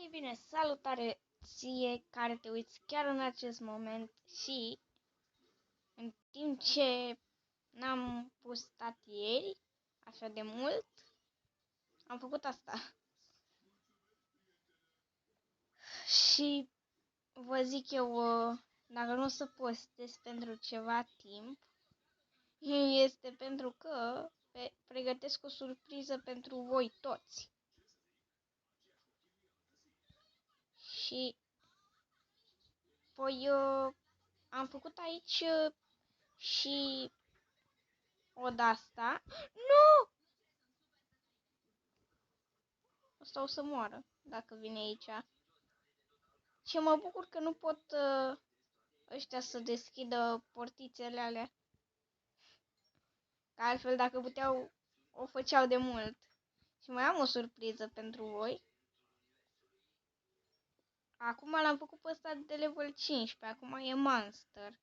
Ei bine, salutare ție care te uiți chiar în acest moment și în timp ce n-am postat ieri, așa de mult, am făcut asta. Și vă zic eu, dacă nu o să postez pentru ceva timp, este pentru că pregătesc o surpriză pentru voi toți. Și păi am făcut aici și o de-asta. Nu! Ăsta o să moară dacă vine aici. Și mă bucur că nu pot ăștia să deschidă portițele alea. Că altfel dacă puteau, o făceau de mult. Și mai am o surpriză pentru voi. Acum l-am făcut pe ăsta de level 15. Acum e monster.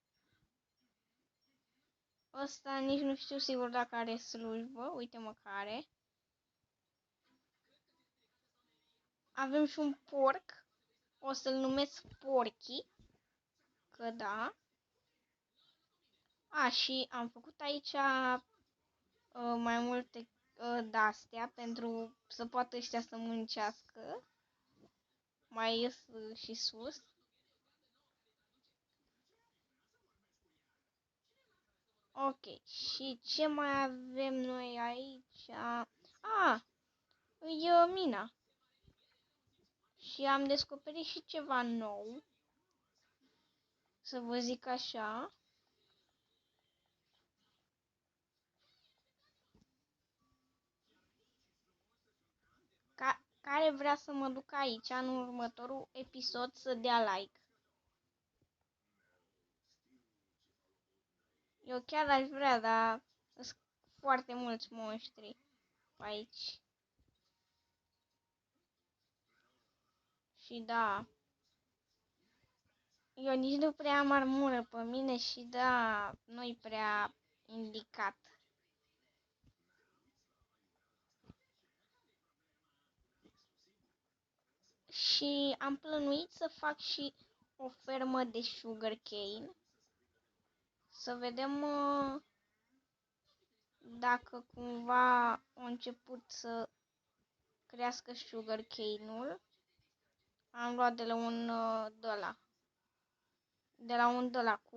Ăsta nici nu știu sigur dacă are slujbă. Uite-mă că are. Avem și un porc. O să-l numesc Porky. Că da. Și am făcut aici mai multe de-astea pentru să poată ăștia să muncească. Mai ies și sus. Ok, și ce mai avem noi aici? E mina. Și am descoperit și ceva nou. Să vă zic așa. Care vrea să mă duc aici în următorul episod să dea like. Eu chiar aș vrea, dar sunt foarte mulți monștri aici. Și da, eu nici nu prea am armură pe mine și da, nu-i prea indicat. Și am plănuit să fac și o fermă de sugarcane. Să vedem dacă cumva a început să crească sugarcane-ul. Am luat de la un cu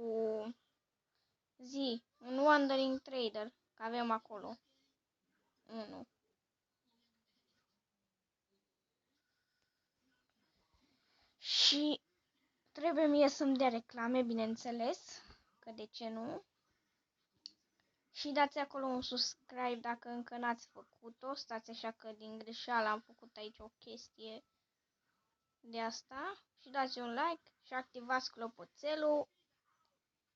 un wandering trader, că avem acolo unul. Și trebuie mie să-mi dea reclame, bineînțeles, că de ce nu. Și dați acolo un subscribe dacă încă n-ați făcut-o. Stați așa că din greșeală am făcut aici o chestie de asta. Și dați un like și activați clopoțelul.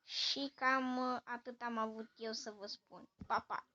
Și cam atât am avut eu să vă spun. Pa, pa!